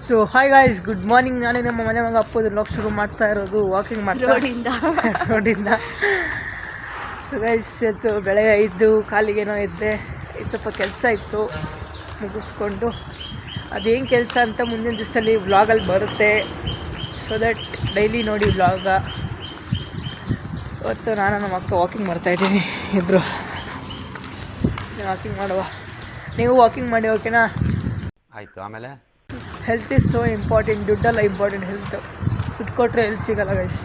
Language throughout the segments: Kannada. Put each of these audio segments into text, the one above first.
So hi guys, good morning. ನಾನೇ ನಮ್ಮ ಮನೆ ಮಗ ಅಪ್ಪೋದು ವ್ಲಾಗ್ ಶುರು ಮಾಡ್ತಾ ಇರೋದು ವಾಕಿಂಗ್ ಮಾಡ್ತಾ ರೋಡಿಂದ. ಸೊ ಗೈಸ್, ಇವತ್ತು ಬೆಳಗ್ಗೆ 5 ಕಾಲಿಗೇನೋ ಇದ್ದೆ. ಸ್ವಲ್ಪ ಕೆಲಸ ಇತ್ತು, ಮುಗಿಸ್ಕೊಂಡು ಅದೇನು ಕೆಲಸ ಅಂತ ಮುಂದಿನ ದಿವಸದಲ್ಲಿ ವ್ಲಾಗಲ್ಲಿ ಬರುತ್ತೆ. ಸೊ ದಟ್ ಡೈಲಿ ನೋಡಿ ವ್ಲಾಗ. ಇವತ್ತು ನಾನು ನಮ್ಮ ಅಕ್ಕ ವಾಕಿಂಗ್ ಮಾಡ್ತಾಯಿದ್ದೀನಿ. ಇಬ್ಬರು ವಾಕಿಂಗ್ ಮಾಡುವ. ನೀವು ವಾಕಿಂಗ್ ಮಾಡಿ, ಓಕೆನಾ? ಆಯಿತು. ಆಮೇಲೆ ಹೆಲ್ತ್ ಈಸ್ ಸೋ ಇಂಪಾರ್ಟೆಂಟ್. ದುಡ್ಡೆಲ್ಲ ಇಂಪಾರ್ಟೆಂಟ್, ಹೆಲ್ತ್. ದುಡ್ಡು ಕೊಟ್ಟರೆ ಹೆಲ್ತ್ ಸಿಗೋಲ್ಲ ಗೈಸ್.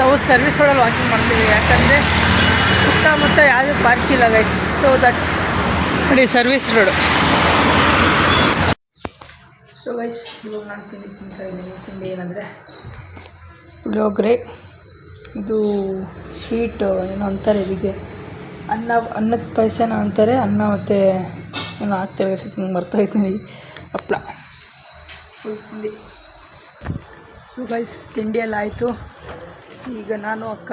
ನಾವು ಸರ್ವಿಸ್ ರೋಡಲ್ಲಿ ವಾಕಿಂಗ್ ಮಾಡ್ತೀವಿ, ಯಾಕಂದರೆ ಸುತ್ತಮುತ್ತ ಯಾವುದೇ ಪಾರ್ಕ್ ಇಲ್ಲ ಗೈಸ್. ಸೊ ದಟ್ ನೋಡಿ ಸರ್ವಿಸ್ ರೋಡು. ಸೊ ಗೈಸ್, ಇವಾಗ ನಾನು ತಿಂತಾಯಿದ್ದೀನಿ. ತಿಂಡಿ ಏನಂದರೆ ಪುಳಿಯೋಗರೆ. ಇದು ಸ್ವೀಟ್ ಏನೋ ಅಂತಾರೆ ಇದಕ್ಕೆ, ಅನ್ನದ ಪಾಯಸನ ಅಂತಾರೆ. ಅನ್ನ ಮತ್ತು ಏನೋ ಹಾಕ್ತಾರೆ ಗೈಸ್, ಹಿಂಗೆ ಮರ್ತೋಯ್ತೀನಿ. ಹಪ್ಪಳ ಫುಲ್ ತಿಂಡಿ. ಸೊ ಗೈಸ್, ತಿಂಡಿ ಎಲ್ಲ ಆಯಿತು. ಈಗ ನಾನು ಅಕ್ಕ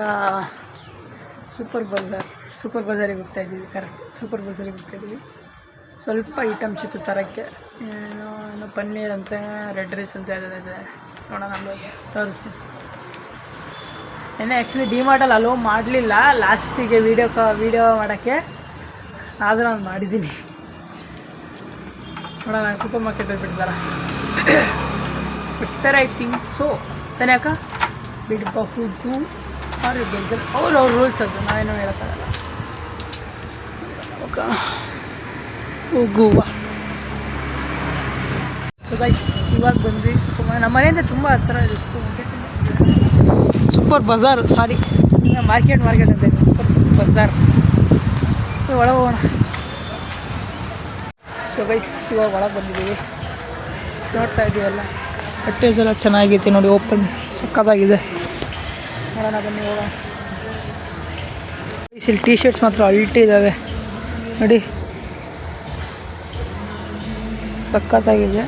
ಸೂಪರ್ ಬಜಾರಿಗೆ ಹೋಗ್ತಾಯಿದ್ದೀವಿ. ಕರೆಕ್ಟ್, ಸೂಪರ್ ಬಜಾರಿಗೆ ಹೋಗ್ತಾಯಿದ್ದೀವಿ. ಸ್ವಲ್ಪ ಐಟಮ್ಸ್ ಇತ್ತು ತರೋಕ್ಕೆ. ಏನೋ ಪನ್ನೀರ್ ಅಂತ, ರೆಡ್ ರೈಸ್ ಅಂತ ಇದೆ. ನೋಡೋಣ, ತೋರಿಸ್ತೀನಿ. ಆ್ಯಕ್ಚುಲಿ ಡಿಮಾರ್ಟಲ್ಲಿ ಅಲೋ ಮಾಡಲಿಲ್ಲ ಲಾಸ್ಟಿಗೆ ವೀಡಿಯೋ ಮಾಡೋಕ್ಕೆ, ಆದರೂ ನಾನು ಮಾಡಿದ್ದೀನಿ. ನೋಡೋಣ, ಸೂಪರ್ ಮಾರ್ಕೆಟಲ್ಲಿ ಬಿಡ್ತಾರೆ ಐ ಥಿಂಕ್ ಸೊ. ತಾನೇ ಅಕ್ಕ? ಬಿಡಬಹುದು ಅವ್ರು ಬಿಡ್ತಾರೆ, ಅವ್ರ ರೂಲ್ಸ್ ಅದು, ನಾವೇನೋ ಹೇಳೋಕ್ಕಾಗಲ್ಲ. ಓಕೆ, ಹೋಗುವ. ಸೊ ಗೈಸ್, ಇವಾಗ ಬಂದ್ವಿ ಸೂಪರ್. ನಮ್ಮ ಮನೆಯಿಂದ ತುಂಬ ಹತ್ತಿರ ಇದೆ ಸೂಪರ್ ಬಜಾರ್. ಸಾರಿ, ಮಾರ್ಕೆಟ್ ಅಂತ ಇದೆ, ಸೂಪರ್ ಬಜಾರ್. ಒಳಗೆ ಹೋಗೋಣ. ಸೊ ಗೈಸ್, ಇವಾಗ ಒಳಗೆ ಬಂದಿದ್ದೀವಿ. ನೋಡ್ತಾ ಇದ್ದೀವಲ್ಲ, ಬಟ್ಟೆಸ್ ಎಲ್ಲ ಚೆನ್ನಾಗೈತೆ ನೋಡಿ, ಓಪನ್ ಸಕ್ಕತ್ತಾಗಿದೆ. ನೋಡೋಣ ಬನ್ನಿ, ಹೋಗೋಣ. ಇಲ್ಲಿ ಟೀ ಶರ್ಟ್ಸ್ ಮಾತ್ರ ಅಲ್ಟಿ ಇದ್ದಾವೆ ನೋಡಿ, ಸಕ್ಕತ್ತಾಗಿದೆ.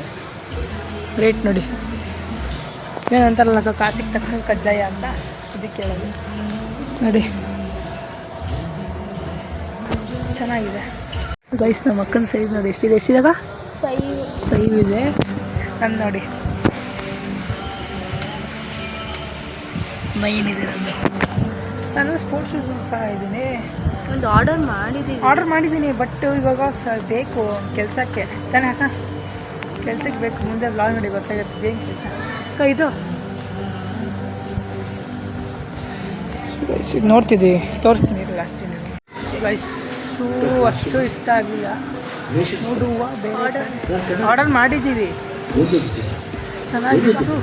ರೇಟ್ ನೋಡಿ, ಏನಂತಾರಲ್ಲ ಕಾಸಿಗೆ ತಕ್ಕ ಕಜ್ಜಾಯ ಅಂತ, ಅದಕ್ಕೆ ಹೇಳೋದು ನೋಡಿ, ಚೆನ್ನಾಗಿದೆ. ಗೈಸ್, ನಮ್ಮ ಅಕ್ಕನ ಸೈಜ್ ನೋಡಿ ಎಷ್ಟಿದಾಗ 5 ಇದೆ. ನಾನು ನೋಡಿ 9 ಇದೆ ನಂದು. ನಾನು ಸ್ಪೋರ್ಟ್ಸ್ ಶೂಸ್ ಸಹ ಇದ್ದೀನಿ. ಒಂದು ಆರ್ಡರ್ ಮಾಡಿದ್ದೀನಿ, ಬಟ್ ಇವಾಗ ಬೇಕು ಕೆಲಸಕ್ಕೆ ತಾನೇ ಅಕ್ಕ. ಕೆಲ್ಸಕ್ಕೆ ಬೇಕು, ಮುಂದೆ ವ್ಲಾಗ್ ನೋಡಿ ಗೊತ್ತಾಗುತ್ತೆ ಏನು ಕೆಲಸ. ಇದು ಈಗ ನೋಡ್ತಿದ್ದೀವಿ, ತೋರಿಸ್ತೀನಿ ಲಾಸ್ಟ್ ಗೈಸ್. ಶೂ ಅಷ್ಟು ಇಷ್ಟ ಆಗಲಿಲ್ಲ, ನೋಡುವ. ಆರ್ಡರ್ ಮಾಡಿದ್ದೀವಿ, ಚೆನ್ನಾಗಿತ್ತು.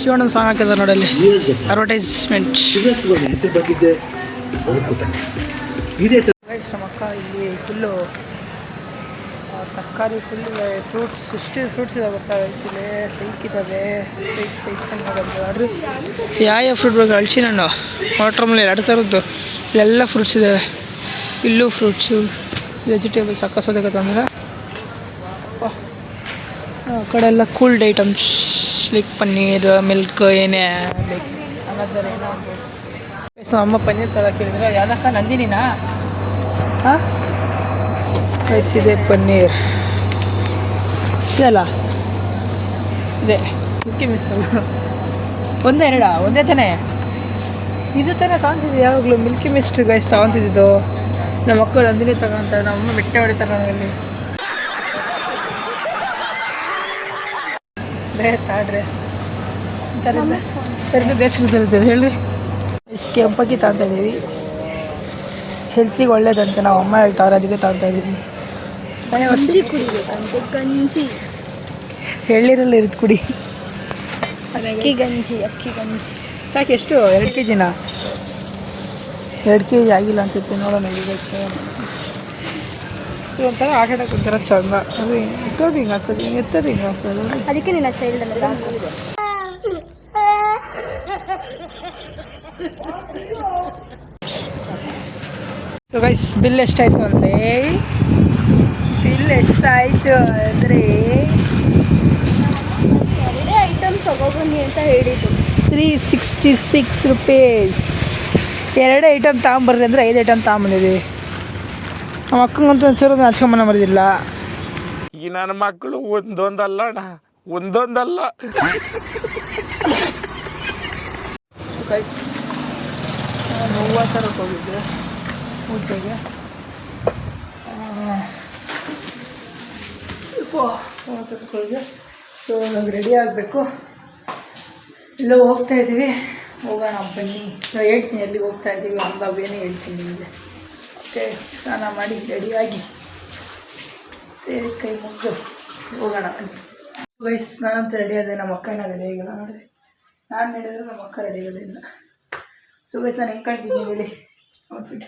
ಶಿವಣ್ಣನ ಸಾಂಗ್ ಹಾಕಿದ್ದಾರೆ ನೋಡಿ ಅಲ್ಲಿ, ಅಡ್ವರ್ಟೈಸ್ಮೆಂಟ್. ನಮ್ಮ ಅಕ್ಕ ಇಲ್ಲಿ ಫುಲ್ಲು ತರಕಾರಿ, ಫುಲ್ ಫ್ರೂಟ್ಸ್, ಇಷ್ಟು ಫ್ರೂಟ್ಸ್ ಇದಾವೆ ಗೊತ್ತಾ ಇಲ್ಲಿ. ಸೈಕ್ ಇದ್ದಾವೆ, ಸೈಕ್ ನೋಡೋದು. ಯಾವ ಫ್ರೂಟ್ ಬೇಕು? ಹಲಸಿನ ಹಣ್ಣು, ವಾಟರ್ ಮೆಲನ್, 2 ಥರದ್ದು. ಇಲ್ಲೆಲ್ಲ ಫ್ರೂಟ್ಸ್ ಇದ್ದಾವೆ. ಇಲ್ಲೂ ಫ್ರೂಟ್ಸು, ವೆಜಿಟೇಬಲ್ಸ್ ಅಕ್ಕಸ್ವದಕ್ಕೆ ತಂದರೆ. ಆ ಕಡೆ ಎಲ್ಲ cooled items like paneer, milk, ಏನೇ ಲೈಕ್ ಅನ್ನೋದಾರೆ ಏನೋ ಒಂದು. ಅಮ್ಮ ಪನ್ನೀರ್ ತಗೋಕೆ ಹೇಳಿದ್ರೆ, ಯಾವ್ದಕ್ಕ? ನಂದಿನಿನಾ? ಹಾಂ, ಇದೆ ಪನ್ನೀರ್ ಇದೆಲ್ಲ ಇದೆ. ಮಿಕ್ಕಿ ಮಿಸ್ಟ್ ಒಂದೇ ತಾನೇ? ಇದು ತಾನೇ ತಗೊತಿದ್ದು ಯಾವಾಗಲೂ ಮಿಲ್ಕಿ ಮಿಸ್ಟ್ ಗೈಸ್ ತಗೊತಿದ್ದು. ನಮ್ಮ ಮಕ್ಕಳು ನಂದಿನಿ ತಗೊಂತಾರೆ, ನಮ್ಮಮ್ಮ ಬೆಟ್ಟೆ ಹೊಡಿತಾರೆ ನನಗಲ್ಲಿ. ತಾಡ್ರೆ ದೇಶಕ್ಕೆ ಹೇಳ್ರಿ. ಇಷ್ಟು ಕೆಂಪಕ್ಕಿ ತಗೊತಾ ಇದ್ದೀವಿ, ಹೆಲ್ತಿಗೆ ಒಳ್ಳೇದಂತೆ ನಾವು ಅಮ್ಮ ಹೇಳ್ತಾರೆ, ಅದಕ್ಕೆ ತಗೊತಾ ಇದ್ದೀವಿ. ಗಂಜಿ ಎಳ್ಳೀರಲ್ಲಿ ಇರುತ್ತೆ, ಕುಡಿ. ಅಕ್ಕಿ ಗಂಜಿ ಸಾಕು. ಎಷ್ಟು? 2 kg? 2 kg ಆಗಿಲ್ಲ ಅನ್ಸುತ್ತೆ. ನೋಡೋಣ. ಈಗ ಒಂಥರ ಆಟಾಡಕ್ಕೆ ಒಂಥರ ಚಂದ. ಅದು ಎತ್ತೋದು ಹಿಂಗೆ ಹಾಕೋದು, ಎತ್ತೋದು ಹಿಂಗೆ ಹಾಕೋದು. ಅದಕ್ಕೆ ನಿನ್ನ ಚೈಲ್ಡ್ ಅಂತ ಹಾಕೋದು. ಸೊ ಗೈಸ್, ಬಿಲ್ ಎಷ್ಟಾಯಿತು ಅಂದರೆ 2 ಐಟಮ್ ತಗೊಬನ್ನಿ ಅಂತ ಹೇಳಿದ್ದು. 366 ರೂಪೀಸ್. 2 ಐಟಮ್ ತಗೊಂಬರ್ರಿ ಅಂದರೆ 5 ಐಟಮ್ ತಗೊಂಬಂದಿದ್ದೀವಿ. ನಮ್ಮ ಅಕ್ಕಂಗಂತೂ ಒಂಚೂರು ನಾಚ್ಕೊಂಬನ ಬರೋದಿಲ್ಲ. ಈ ನನ್ನ ಮಕ್ಕಳು ಒಂದೊಂದಲ್ಲ ಅಣ್ಣ, ಒಂದೊಂದಲ್ಲ. ಗೈಸ್ ನಾನು ಹೂವು ತರಕ್ಕೆ ಹೋಗಿದ್ದೆ ಪೂಜೆಗೆ. ಹೂವು ತರಕ್ಕೆ ಹೋಗಿದ್ದೆ. ಸೊ ನಮ್ಗೆ ರೆಡಿ ಆಗಬೇಕು, ಎಲ್ಲೋ ಹೋಗ್ತಾ ಇದ್ದೀವಿ. ಹೋಗೋಣ ಬನ್ನಿ, ಹೇಳ್ತೀನಿ ಎಲ್ಲಿಗೆ ಹೋಗ್ತಾ ಇದ್ದೀವಿ ಅಂದಾವೇನೇ ಹೇಳ್ತೀನಿ ನಿಮಗೆ. ಓಕೆ, ಸ್ನಾನ ಮಾಡಿ ರೆಡಿಯಾಗಿ ಕೈ ಮುಗಿದು ಹೋಗೋಣ ಬನ್ನಿ. ಗೈಸ್ ನಾನಂತ ರೆಡಿ ಆದೆ, ನಮ್ಮ ಅಕ್ಕನ ರೆಡಿ ಆಗಿಲ್ಲ ನೋಡಿದೆ. ನಾನು ಹೇಳಿದ್ರೆ ನಮ್ಮ ಅಕ್ಕ ರೆಡಿ ಆಗೋದಿಲ್ಲ. ಸೊ ಗೈಸ್ ನಾನು ಹೆಂಗೆ ಕಾಣ್ತಿದ್ದೀನಿ ಹೇಳಿ ಔಟ್ಫಿಟ್.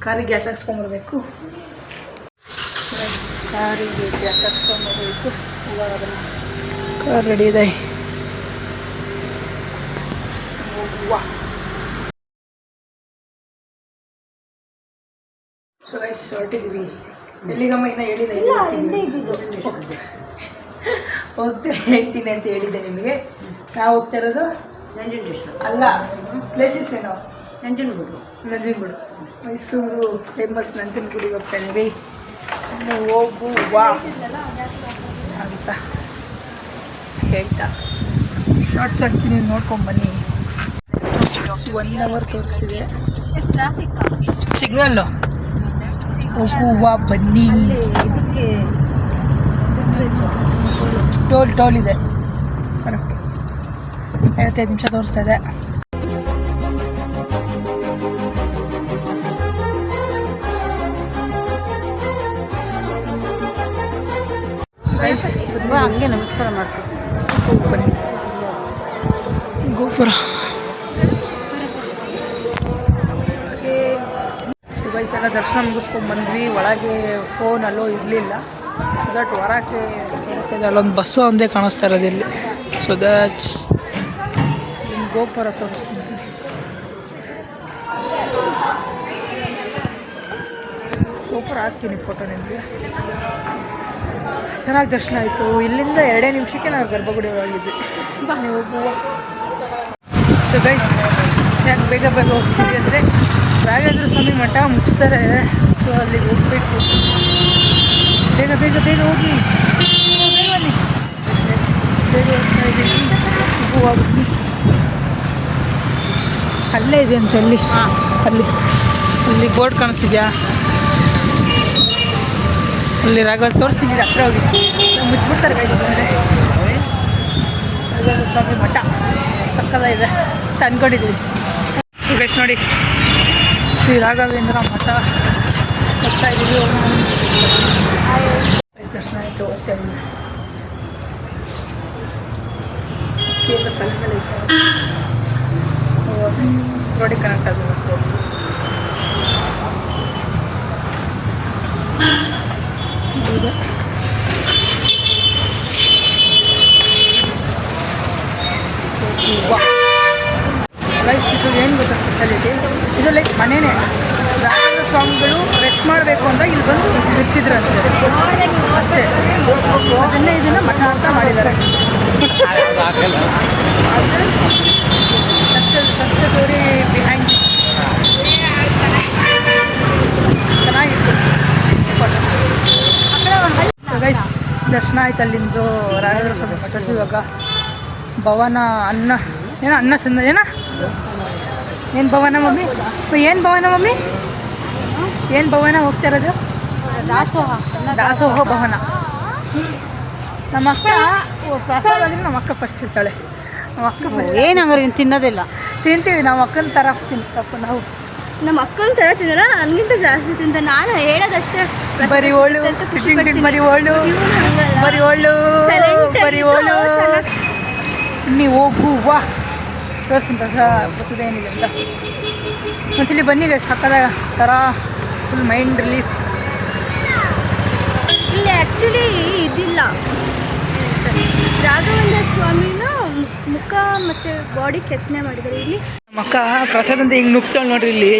ಕಾರಿಗೆ ಗ್ಯಾಸ್ ಹಾಕ್ಸ್ಕೊಂಬರ್ಬೇಕು, ಕಾರಿಗೆ ಗ್ಯಾಸ್ ಹಾಕ್ಸ್ಕೊಂಬರ್ಬೇಕು. ಹೋಗೋಣ ಬನ್ನಿ. ಕಾರ್ ರೆಡಿ ಇದೆ. ಸೊ ಗೈಸ್ ಹೊರಟಿದ್ವಿ. ಎಲ್ಲಿಗಮ್ಮ ಇನ್ನೂ ಹೇಳಿದೆ, ಹೋಗ್ತಾ ಹೇಳ್ತೀನಿ ಅಂತ ಹೇಳಿದ್ದೆ ನಿಮಗೆ. ನಾವು ಹೋಗ್ತಾ ಇರೋದು ಅಲ್ಲ, ಪ್ಲೇಸಸ್ ಏನೋ ನಂಜನಗೂಡು. ಮೈಸೂರು ಫೇಮಸ್ ನಂಜನಗೂಡಿಗೆ ಹೋಗ್ತಾ ಇದ್ದೀವಿ. ಹೋಗುವ ಅಂತ ಹೇಳ್ತಾ ಶಾರ್ಟ್ಸ್ ಹಾಕ್ತೀನಿ, ನೋಡ್ಕೊಂಬನ್ನಿ. 1 hour ತೋರಿಸ್ತಿದೆ ಸಿಗ್ನಲ್ಲು. ಹೋಗುವ ಬನ್ನಿ. ಇದಕ್ಕೆ ಟೋಲ್ ಇದೆ ಕರೆಕ್ಟ್. 55 ನಿಮಿಷ ತೋರಿಸ್ತಾ ಇದೆ. ಹಂಗೆ ನಮಸ್ಕಾರ ಮಾಡ್ತೀವಿ. ಬನ್ನಿ ಗೋಪುರ. ಗೈಸ್ ಎಲ್ಲ ದರ್ಶನ ಮುಗಿಸ್ಕೊಂಡು ಬಂದ್ವಿ. ಒಳಗೆ ಫೋನ್ ಅಲ್ಲೋ ಇರಲಿಲ್ಲ. ಸೊ ದಟ್ ಹೊರಕ್ಕೆ ಕಾಣಿಸ್ತಾ ಇದೆ, ಅಲ್ಲೊಂದು ಬಸವ ಒಂದೇ ಕಾಣಿಸ್ತಾ ಇರೋದು ಇಲ್ಲಿ. ಸೊ ದಟ್ ಗೋಪುರ ತೋರಿಸ್ತೀನಿ. ಗೋಪುರ ಹಾಕ್ತೀನಿ ಫೋಟೋ ನಿಮಗೆ. ಚೆನ್ನಾಗಿ ದರ್ಶನ ಆಯಿತು. ಇಲ್ಲಿಂದ 2 ನಿಮಿಷಕ್ಕೆ ನಾವು ಗರ್ಭಗುಡಿ ಒಳಗಿದ್ವಿ. ನೀವು ಹೋಗುವ. ಸೊ ಗೈಸ್ ಯಾಕೆ ಬೇಗ ಹೋಗ್ತೀವಿ ಅಂದರೆ ರಾಘವೇಂದ್ರ ಸ್ವಾಮಿ ಮಠ ಮುಗಿಸ್ತಾರೆ. ಸೊ ಅಲ್ಲಿಗೆ ಹೋಗಬೇಕು. ಬೇಗ ಹೋಗಿ, ಬೇಗ ಬನ್ನಿ. ಬೇಗ ಹೋಗ್ತಾ ಇದ್ದೀವಿ. ಹೋಗಿ ಅಲ್ಲೇ ಇದೆ ಅಂತ ಹೇಳಿ. ಅಲ್ಲಿ ಬೋರ್ಡ್ ಕಾಣಿಸ್ತಿದ್ಯಾ? ಅಲ್ಲಿ ರಾಘವೇಂದ್ರ ತೋರಿಸ್ತಿದ್ದೀವಿ. ಹತ್ರ ಹೋಗಿ ಮುಚ್ಚಿಬಿಡ್ತಾರೆ ಗೈಸ್. ರಾಘವೇಂದ್ರ ಸ್ವಾಮಿ ಮಠ ಸಕ್ಕದಾಗಿದೆ ಅಂತ ಅಂದ್ಕೊಂಡಿದ್ದೀವಿ. ಸೊ ಗೈಸ್ ನೋಡಿ, ಶ್ರೀ ರಾಘವೇಂದ್ರ ಮಠ ಹೋಗ್ತಾ ಇದ್ದೀವಿ. ದರ್ಶನ ಆಯಿತು, ಹೋಗ್ತಾ ಇದ್ದೀವಿ. ರೋಡಿಗೆ ಕನೆಕ್ಟ್ ಆಗಬೇಕು. ಲೈಫ್ ಇದು ಏನು ಗೊತ್ತಾ ಸ್ಪೆಷಾಲಿಟಿ? ಇದು ಲೈಕ್ ಮನೆಯೇ. ರಾಘವೇಂದ್ರ ಸ್ವಾಮಿಗಳು ರೆಸ್ಟ್ ಮಾಡಬೇಕು ಅಂತ ಇಲ್ಲಿ ಬಂದು ಇರ್ತಿದ್ರು ಅಷ್ಟೇ. ಅದನ್ನೇ ಇದನ್ನು ಮಠ ಅಂತ ಮಾಡಿದ್ದಾರೆ. Story behind this. ಚೆನ್ನಾಗಿತ್ತು. ಗೈಸ್ ದರ್ಶನ ಆಯ್ತು ಅಲ್ಲಿಂದು ರಾಘವೇಂದ್ರ ಸ್ವಾಮಿ ಮಠದ್ದು. ಇವಾಗ ಭವನ ಅನ್ನ ಚಂದ ಏನು ಭವನ ಮಮ್ಮಿ? ಏನು ಭವನ ಹೋಗ್ತಾ ಇರೋದು? ದಾಸೋಹ ಭವನ. ನಮ್ಮ ಅಕ್ಕ ಪ್ರಸಾದ ಅಂದರೆ ನಮ್ಮ ಅಕ್ಕ ಫಸ್ಟ್ ಇರ್ತಾಳೆ. ನಮ್ಮ ಅಕ್ಕ ಏನಂಗಾರೆ ತಿನ್ನೋದಿಲ್ಲ. ತಿಂತೀವಿ, ನಮ್ಮ ಅಕ್ಕನ ಥರ ತಿಂತಪ್ಪ ನಾವು. ನಮ್ಮ ಅಕ್ಕನ ಥರ ತಿನ್ನಲ್ಲ, ನನಗಿಂತ ಜಾಸ್ತಿ ತಿಂತ. ನಾನು ಹೇಳೋದಷ್ಟೇ. ಬರೀ ಓಳು ನೀವು ಹೋಗುವ. ತೋರಿಸ್ತೀನಿ ಪ್ರಸಾದ ಏನಿದೆ ಅಂತ. ಒಂದ್ಸಲಿ ಬನ್ನಿ ಸಕ್ಕದ ಥರ ಫುಲ್ ಮೈಂಡ್ ರಿಲೀಫ್. ಇಲ್ಲಿ ಆ್ಯಕ್ಚುಲಿ ಇದಿಲ್ಲ. ರಾಘವೇಂದ್ರ ಸ್ವಾಮಿನ ಮುಖ ಮತ್ತು ಬಾಡಿ ಕೆತ್ತನೆ ಮಾಡಿದ್ದಾರೆ ಇಲ್ಲಿ. ನಮ್ಮ ಅಕ್ಕ ಪ್ರಸಾದ ಅಂತ ಹಿಂಗೆ ನುಗ್ತಾಳೆ ನೋಡ್ರಿ. ಇಲ್ಲಿ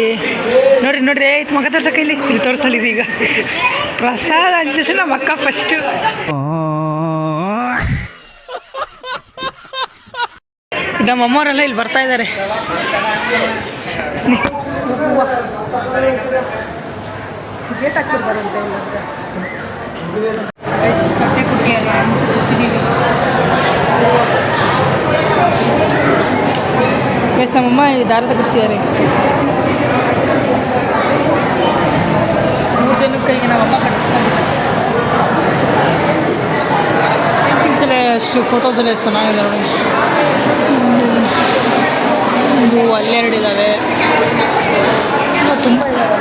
ನೋಡ್ರಿ ಆಯ್ತು ಮಗ ತೋರ್ಸಕ್ಕ. ಇಲ್ಲಿ ತೋರಿಸಲಿ ಈಗ ಪ್ರಸಾದ ಅಂದ ನಮ್ಮ ಅಕ್ಕ ಫಸ್ಟು. ನಮ್ಮ ಅಮ್ಮವರೆಲ್ಲ ಇಲ್ಲಿ ಬರ್ತಾ ಇದ್ದಾರೆ. ಗೇಟ್ ಹಾಕ್ತಿರ್ತಾರಂತೆ ಇಲ್ಲಂದ್ರೆ ತಟ್ಟೆ ಕೊಟ್ಟಿದ್ದಾರೆ ಅಂತ ಗೊತ್ತಿದ್ದೀವಿ. ಎಸ್ ನಮ್ಮಮ್ಮ ಈ ದಾರದ ಕುಡಿಸಿದ್ದಾರೆ 3 ಜನಕ್ಕೆ ಕೈಗೆ ನಮ್ಮಮ್ಮ ಕಟ್ಟಿಸ್ಕೊಂಡಿದ್ದಾರೆ. ಪೇಂಟಿಂಗ್ಸ್ ಎಲ್ಲ ಅಷ್ಟು ಫೋಟೋಸ್ ಎಲ್ಲ ಎಷ್ಟು ಚೆನ್ನಾಗಿದೆ ನೋಡಿ. ಒಂದು ಅಲ್ಲೆರಡು ಇದ್ದಾವೆ, ಇನ್ನೂ ತುಂಬ ಇದ್ದಾವೆ.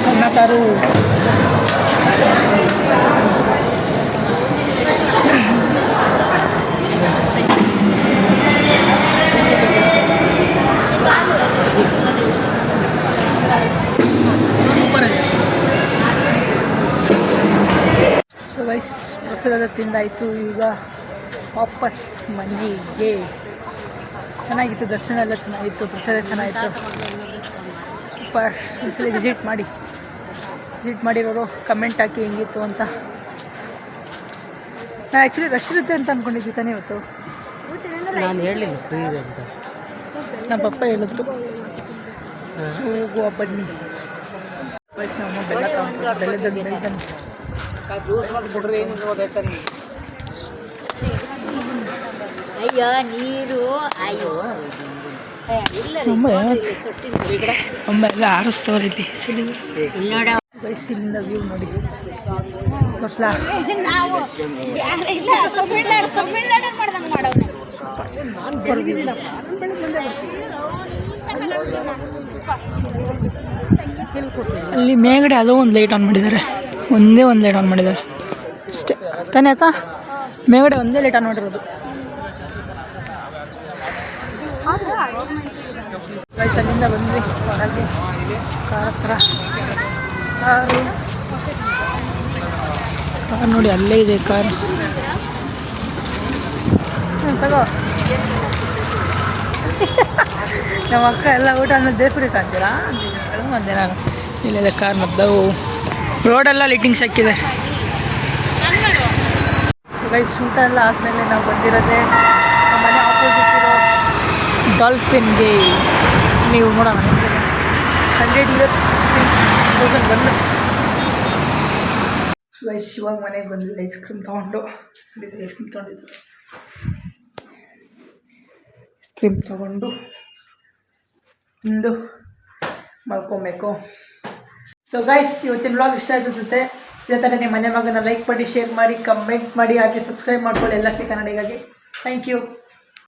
ಸಣ್ಣ ಸಾರು ಸೊ ಗೈಸ್ ಪ್ರಸಾದ ತಿಂದಾಯಿತು. ಈಗ ವಾಪಸ್ ಮನೆಗೆ. ಚೆನ್ನಾಗಿತ್ತು, ದರ್ಶನ ಎಲ್ಲ ಚೆನ್ನಾಗಿತ್ತು, ಪ್ರಸಾದ ಚೆನ್ನಾಗಿತ್ತು, ಸೂಪರ್. ಒಂದ್ಸಲ ವಿಸಿಟ್ ಮಾಡಿರೋರು ಕಮೆಂಟ್ ಹಾಕಿ ಹೆಂಗಿತ್ತು ಅಂತ. ನಾನು ಆ್ಯಕ್ಚುಲಿ ರಶ್ ಇರುತ್ತೆ ಅಂತ ಅಂದ್ಕೊಂಡಿದ್ದೆ ತಾನೇ ಇವತ್ತು. ನಾನು ಹೇಳಲಿಲ್ಲ ಫ್ರೀ ಇದೆ ಅಂತ. ನಮ್ಮ ಪಪ್ಪ ಹೇಳಿದ್ರು. ಹೋಗುವ ಬನ್ನಿ. ನಮ್ಮ ಬೆಲ್ಲ ಬೆಲ್ಲದ ಬೆಲ್ಲದನ್ನು ಅಯ್ಯೋ ನೀರು ಅಯ್ಯೋ ಅಮ್ಮ ಎಲ್ಲ ಆರಿಸ್ತವ್ರೆ ಇಲ್ಲಿ ವಯಸ್ಸಿನಿಂದ ವ್ಯೂ ನೋಡಿ. ಅಲ್ಲಿ ಮೇಲ್ಗಡೆ ಅದೋ ಒಂದು ಲೈಟ್ ಆನ್ ಮಾಡಿದ್ದಾರೆ, ಒಂದೇ ಒಂದು ಲೈಟ್ ಆನ್ ಮಾಡಿದ್ದಾರೆ ಅಷ್ಟೇ ತಾನೇ ಅಕ್ಕ. ಮೇಲ್ಗಡೆ ಒಂದೇ ಲೈಟ್ ಆನ್ ಮಾಡಿರೋದು. ವಯಸ್ಸಲ್ಲಿಂದ ಬಂದ್ವಿ ಹೊರಗೆ. ಕಾರ್ ಹತ್ರ ಕಾರು ನೋಡಿ, ಅಲ್ಲೇ ಇದೆ ಕಾರ್. ತಗೋ. ನಮ್ಮ ಅಕ್ಕ ಎಲ್ಲ ಊಟ ಅನ್ನೋದು ದೇವ್ರಿಗೆ ಅಂತೀರಾ ಬಂದೆ ನಾನು. ಇಲ್ಲಿದೆ ಕಾರ್ ಮದ್ದವು. ರೋಡೆಲ್ಲ ಲೈಟಿಂಗ್ಸ್ ಹಾಕಿದೆ. ಗೈಸ್ ಊಟ ಎಲ್ಲ ಆದಮೇಲೆ ನಾವು ಬಂದಿರೋದೆ ನಮ್ಮ ಮನೆ ಆಪೋಸಿಟ್ ಇರೋ ಡಾಲ್ಫಿನ್ಗೆ. ನೀವು ನೋಡೋಣ 100 years 2001. ಗೈಸ್ ಇವಾಗ ಮನೆಗೆ ಬಂದ್ವಿ. ಐಸ್ ಕ್ರೀಮ್ ತೊಗೊಂಡು ಐಸ್ ಕ್ರೀಮ್ ತೊಗೊಂಡು ಒಂದು ಮಲ್ಕೊಬೇಕು. ಸೊ ಗೈಸ್ ಇವತ್ತಿನ ವ್ಲಾಗ್ ಇಷ್ಟ ಆಯ್ತದೆ. ಇದೇ ಥರ ನಿಮ್ಮ ಮನೆ ಮಗನ ಲೈಕ್ ಮಾಡಿ, ಶೇರ್ ಮಾಡಿ, ಕಮೆಂಟ್ ಮಾಡಿ, ಹಾಗೆ ಸಬ್ಸ್ಕ್ರೈಬ್ ಮಾಡ್ಕೊಳ್ಳಿ LRC ಕನ್ನಡಿಗಾಗಿ. Thank you.